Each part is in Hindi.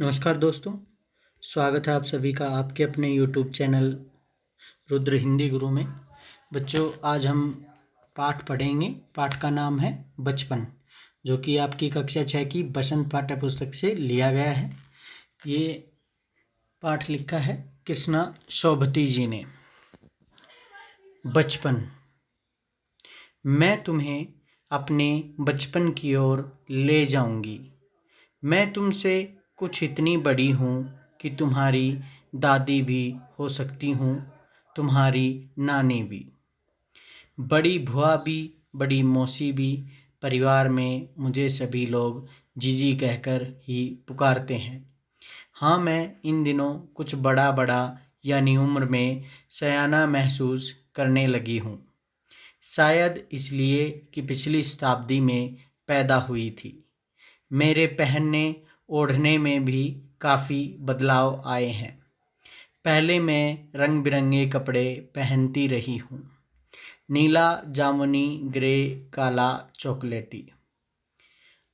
नमस्कार दोस्तों, स्वागत है आप सभी का आपके अपने यूट्यूब चैनल रुद्र हिंदी गुरु में। बच्चों, आज हम पाठ पढ़ेंगे। पाठ का नाम है बचपन, जो कि आपकी कक्षा 6 की बसंत पाठ्य पुस्तक से लिया गया है। ये पाठ लिखा है कृष्णा शोभती जी ने। बचपन। मैं तुम्हें अपने बचपन की ओर ले जाऊंगी। मैं तुमसे कुछ इतनी बड़ी हूँ कि तुम्हारी दादी भी हो सकती हूँ, तुम्हारी नानी भी, बड़ी भुआ भी, बड़ी मौसी भी। परिवार में मुझे सभी लोग जीजी कहकर ही पुकारते हैं। हाँ, मैं इन दिनों कुछ बड़ा बड़ा यानी उम्र में सयाना महसूस करने लगी हूँ। शायद इसलिए कि पिछली शताब्दी में पैदा हुई थी। मेरे पहनने ओढ़ने में भी काफ़ी बदलाव आए हैं। पहले मैं रंग बिरंगे कपड़े पहनती रही हूँ, नीला, जामुनी, ग्रे, काला, चॉकलेटी।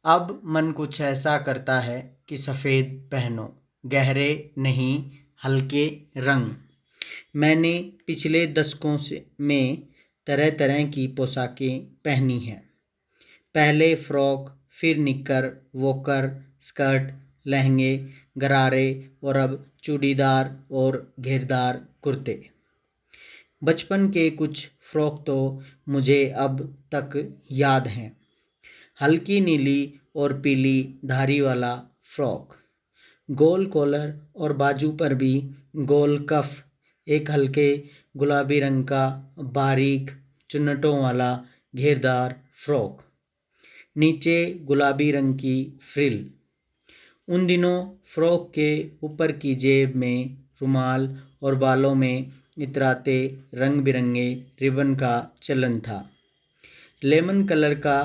अब मन कुछ ऐसा करता है कि सफ़ेद पहनो, गहरे नहीं, हल्के रंग। मैंने पिछले दशकों में तरह तरह की पोशाकें पहनी हैं। पहले फ्रॉक, फिर निक्कर, वॉकर, स्कर्ट, लहंगे, गरारे और अब चूड़ीदार और घेरदार कुर्ते। बचपन के कुछ फ्रॉक तो मुझे अब तक याद हैं। हल्की नीली और पीली धारी वाला फ्रॉक, गोल कॉलर और बाजू पर भी गोल कफ, एक हल्के गुलाबी रंग का बारीक चुन्नटों वाला घेरदार फ्रॉक, नीचे गुलाबी रंग की फ्रिल। उन दिनों फ्रॉक के ऊपर की जेब में रुमाल और बालों में इतराते रंग बिरंगे रिबन का चलन था। लेमन कलर का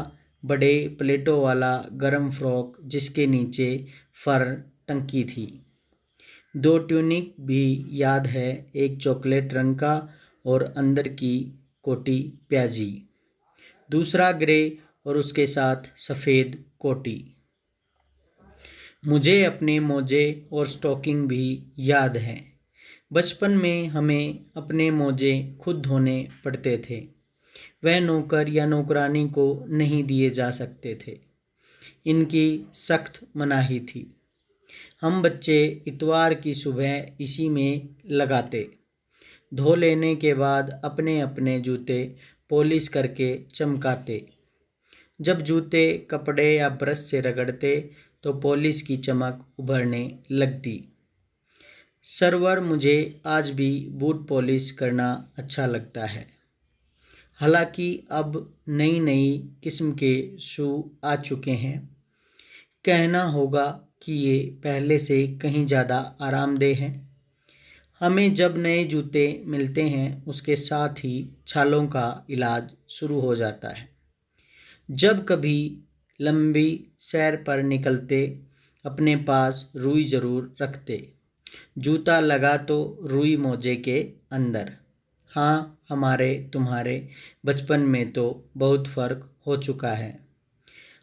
बड़े प्लेटों वाला गरम फ्रॉक जिसके नीचे फर टंकी थी। 2 ट्यूनिक भी याद है, एक चॉकलेट रंग का और अंदर की कोटी प्याजी, दूसरा ग्रे और उसके साथ सफ़ेद कोटी। मुझे अपने मोजे और स्टॉकिंग भी याद हैं। बचपन में हमें अपने मोजे खुद धोने पड़ते थे। वह नौकर या नौकरानी को नहीं दिए जा सकते थे, इनकी सख्त मनाही थी। हम बच्चे इतवार की सुबह इसी में लगाते। धो लेने के बाद अपने अपने जूते पॉलिश करके चमकाते। जब जूते कपड़े या ब्रश से रगड़ते तो पॉलिश की चमक उभरने लगती। सरवर, मुझे आज भी बूट पॉलिश करना अच्छा लगता है। हालांकि अब नई नई किस्म के शू आ चुके हैं। कहना होगा कि ये पहले से कहीं ज़्यादा आरामदेह हैं। हमें जब नए जूते मिलते हैं उसके साथ ही छालों का इलाज शुरू हो जाता है। जब कभी लंबी सैर पर निकलते अपने पास रुई ज़रूर रखते। जूता लगा तो रुई मोजे के अंदर। हाँ, हमारे तुम्हारे बचपन में तो बहुत फ़र्क हो चुका है।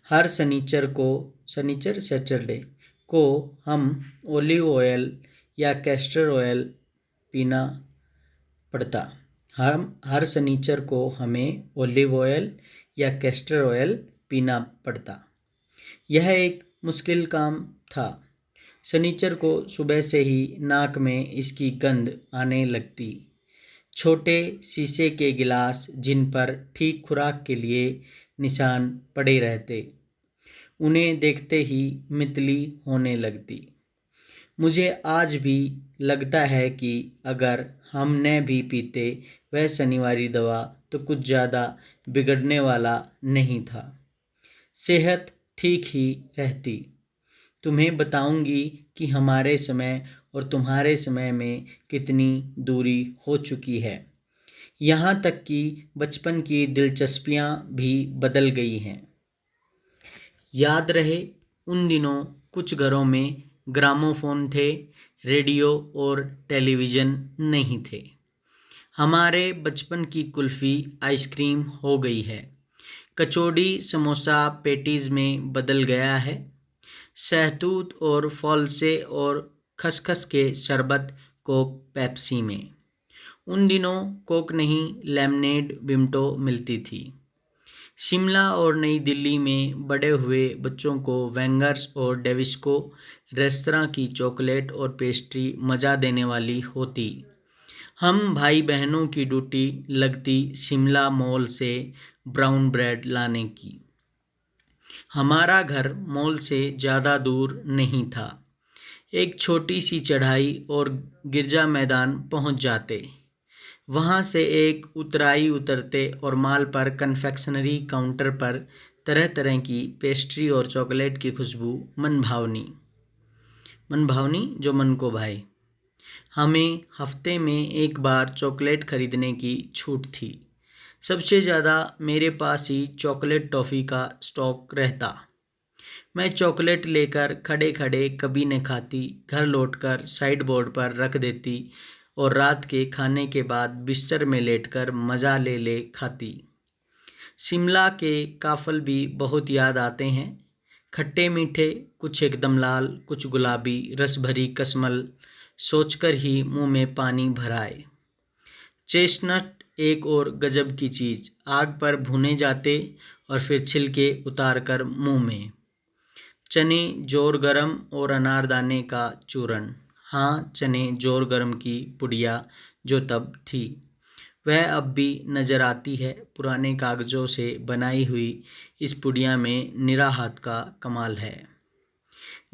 हर शनिचर सैटरडे को हम ओलिव ऑयल या कैस्टर ऑयल पीना पड़ता। हर शनिचर को हमें ओलिव ऑयल या कैस्टर ऑयल पीना पड़ता। यह एक मुश्किल काम था। शनिचर को सुबह से ही नाक में इसकी गंध आने लगती। छोटे शीशे के गिलास जिन पर ठीक खुराक के लिए निशान पड़े रहते, उन्हें देखते ही मितली होने लगती। मुझे आज भी लगता है कि अगर हम न भी पीते वह शनिवारी दवा तो कुछ ज़्यादा बिगड़ने वाला नहीं था। सेहत ठीक ही रहती। तुम्हें बताऊंगी कि हमारे समय और तुम्हारे समय में कितनी दूरी हो चुकी है। यहाँ तक कि बचपन की दिलचस्पियाँ भी बदल गई हैं। याद रहे, उन दिनों कुछ घरों में ग्रामोफोन थे, रेडियो और टेलीविज़न नहीं थे। हमारे बचपन की कुल्फ़ी आइसक्रीम हो गई है, कचौड़ी समोसा पेटीज़ में बदल गया है। शहतूत और फल से और खसखस के शरबत कोक पेप्सी में। उन दिनों कोक नहीं, लेमनेड विम्टो मिलती थी। शिमला और नई दिल्ली में बड़े हुए बच्चों को वेंगर्स और डेविस्को रेस्तरां की चॉकलेट और पेस्ट्री मज़ा देने वाली होती। हम भाई बहनों की ड्यूटी लगती शिमला मॉल से ब्राउन ब्रेड लाने की। हमारा घर मॉल से ज़्यादा दूर नहीं था। एक छोटी सी चढ़ाई और गिरजा मैदान पहुंच जाते। वहां से एक उतराई उतरते और माल पर कन्फेक्शनरी काउंटर पर तरह तरह की पेस्ट्री और चॉकलेट की खुशबू मन भावनी जो मन को भाए। हमें हफ्ते में एक बार चॉकलेट खरीदने की छूट थी। सबसे ज़्यादा मेरे पास ही चॉकलेट टॉफ़ी का स्टॉक रहता। मैं चॉकलेट लेकर खड़े खड़े कभी न खाती, घर लौटकर साइड बोर्ड पर रख देती और रात के खाने के बाद बिस्तर में लेटकर मज़ा ले ले खाती। शिमला के काफ़ल भी बहुत याद आते हैं। खट्टे मीठे, कुछ एकदम लाल, कुछ गुलाबी, रस भरी कस्मल सोचकर ही मुंह में पानी भर आए। चेस्टनट एक और गजब की चीज़, आग पर भुने जाते और फिर छिलके उतार कर मुँह में। चने जोर गरम और अनारदाने का चूरन। हाँ, चने जोर गरम की पुड़िया जो तब थी, वह अब भी नज़र आती है। पुराने कागज़ों से बनाई हुई इस पुड़िया में निरा हाथ का कमाल है।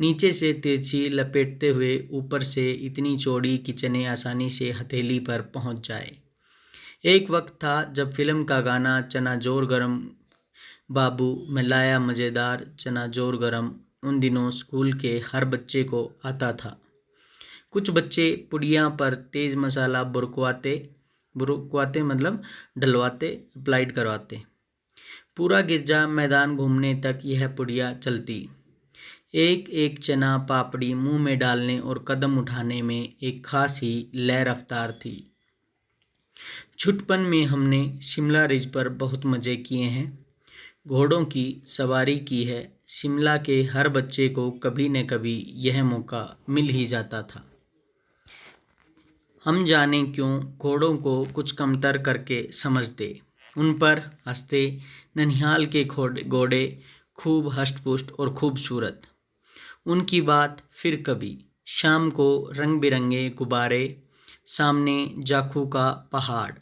नीचे से तिरछी लपेटते हुए, ऊपर से इतनी चौड़ी कि चने आसानी से हथेली पर पहुंच जाए। एक वक्त था जब फिल्म का गाना चना जोर गरम बाबू मैं लाया मज़ेदार चना जोर गरम उन दिनों स्कूल के हर बच्चे को आता था। कुछ बच्चे पुड़िया पर तेज़ मसाला बुरकवाते मतलब डलवाते, अप्लाइड करवाते। पूरा गिरजा मैदान घूमने तक यह पुड़िया चलती। एक एक चना पापड़ी मुंह में डालने और कदम उठाने में एक खास ही लय रफ्तार थी। छुटपन में हमने शिमला रिज पर बहुत मज़े किए हैं। घोड़ों की सवारी की है। शिमला के हर बच्चे को कभी न कभी यह मौका मिल ही जाता था। हम जाने क्यों घोड़ों को कुछ कमतर करके समझते, उन पर हंसते। ननिहाल के घोड़े खूब हष्ट-पुष्ट और खूबसूरत। उनकी बात फिर कभी। शाम को रंग बिरंगे गुब्बारे, सामने जाखू का पहाड़,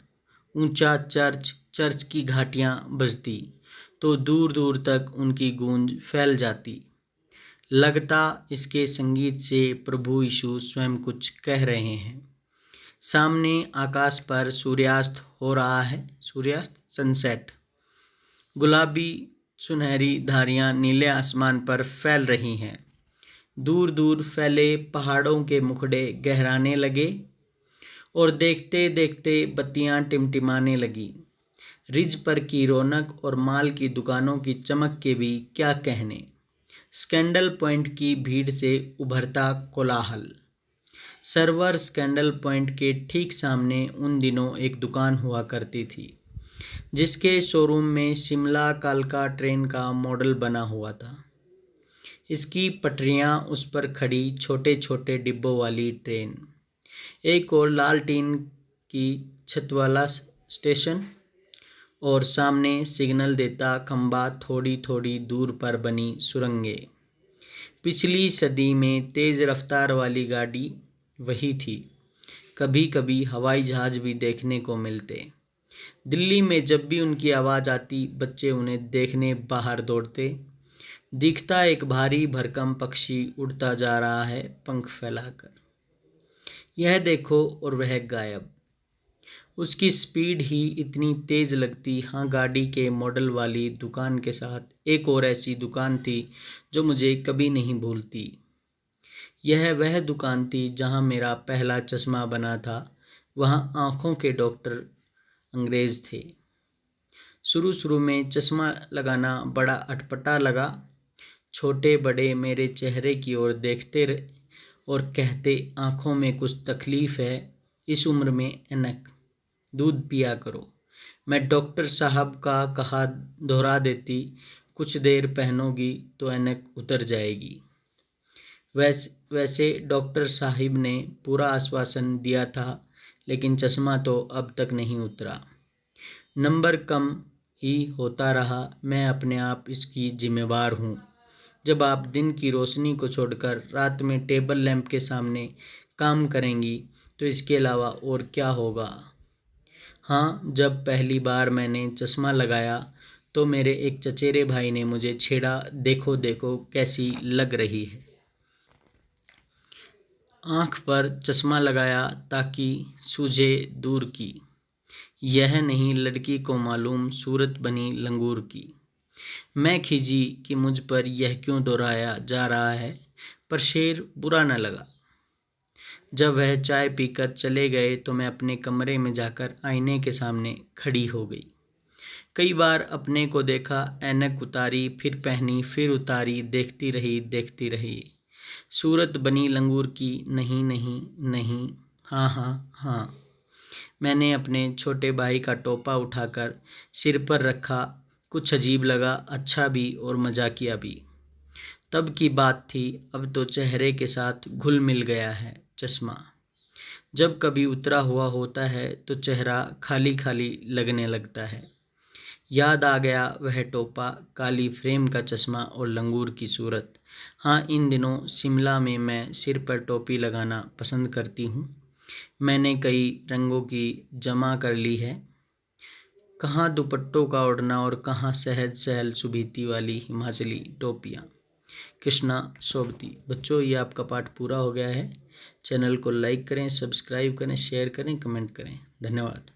ऊंचा चर्च की घाटियां बजती तो दूर दूर तक उनकी गूंज फैल जाती। लगता इसके संगीत से प्रभु यीशु स्वयं कुछ कह रहे हैं। सामने आकाश पर सूर्यास्त हो रहा है, सनसेट। गुलाबी सुनहरी धारियां नीले आसमान पर फैल रही हैं। दूर दूर फैले पहाड़ों के मुखड़े गहराने लगे और देखते देखते बत्तियां टिमटिमाने लगी। रिज पर की रौनक और माल की दुकानों की चमक के भी क्या कहने। स्कैंडल पॉइंट की भीड़ से उभरता कोलाहल। सर्वर स्कैंडल पॉइंट के ठीक सामने उन दिनों एक दुकान हुआ करती थी, जिसके शोरूम में शिमला कालका ट्रेन का मॉडल बना हुआ था। इसकी पटरियां, उस पर खड़ी छोटे छोटे डिब्बों वाली ट्रेन, एक और लाल टीन की छत वाला स्टेशन और सामने सिग्नल देता खंबा, थोड़ी थोड़ी दूर पर बनी सुरंगें। पिछली सदी में तेज़ रफ्तार वाली गाड़ी वही थी। कभी कभी हवाई जहाज़ भी देखने को मिलते। दिल्ली में जब भी उनकी आवाज़ आती, बच्चे उन्हें देखने बाहर दौड़ते। दिखता एक भारी भरकम पक्षी उड़ता जा रहा है पंख फैलाकर। यह देखो और वह गायब। उसकी स्पीड ही इतनी तेज़ लगती। हाँ, गाड़ी के मॉडल वाली दुकान के साथ एक और ऐसी दुकान थी जो मुझे कभी नहीं भूलती। यह वह दुकान थी जहाँ मेरा पहला चश्मा बना था। वहाँ आँखों के डॉक्टर अंग्रेज़ थे। शुरू में चश्मा लगाना बड़ा अटपटा लगा। छोटे बड़े मेरे चेहरे की ओर देखते और कहते, आँखों में कुछ तकलीफ़ है, इस उम्र में ऐनक, दूध पिया करो। मैं डॉक्टर साहब का कहा दोहरा देती, कुछ देर पहनोगी तो ऐनक उतर जाएगी। वैसे डॉक्टर साहिब ने पूरा आश्वासन दिया था, लेकिन चश्मा तो अब तक नहीं उतरा। नंबर कम ही होता रहा। मैं अपने आप इसकी जिम्मेवार हूँ। जब आप दिन की रोशनी को छोड़कर रात में टेबल लैंप के सामने काम करेंगी तो इसके अलावा और क्या होगा। हाँ, जब पहली बार मैंने चश्मा लगाया तो मेरे एक चचेरे भाई ने मुझे छेड़ा, देखो देखो कैसी लग रही है। आँख पर चश्मा लगाया ताकि सूझे दूर की, यह नहीं लड़की को मालूम सूरत बनी लंगूर की। मैं खिजी कि मुझ पर यह क्यों दोहराया जा रहा है, पर शेर बुरा न लगा। जब वह चाय पीकर चले गए तो मैं अपने कमरे में जाकर आईने के सामने खड़ी हो गई। कई बार अपने को देखा, ऐनक उतारी, फिर पहनी, फिर उतारी, देखती रही। सूरत बनी लंगूर की, नहीं नहीं नहीं, हाँ हाँ हाँ। मैंने अपने छोटे भाई का टोपा उठाकर सिर पर रखा। कुछ अजीब लगा, अच्छा भी और मजाकिया भी। तब की बात थी, अब तो चेहरे के साथ घुल मिल गया है चश्मा। जब कभी उतरा हुआ होता है तो चेहरा खाली खाली लगने लगता है। याद आ गया वह टोपा, काली फ्रेम का चश्मा और लंगूर की सूरत। हाँ, इन दिनों शिमला में मैं सिर पर टोपी लगाना पसंद करती हूँ। मैंने कई रंगों की जमा कर ली है, कहाँ दुपट्टों का ओढ़ना और कहाँ सहज सहल सुबीती वाली हिमाचली टोपियाँ। कृष्णा सोबती। बच्चों, ये आपका पाठ पूरा हो गया है। चैनल को लाइक करें, सब्सक्राइब करें, शेयर करें, कमेंट करें। धन्यवाद।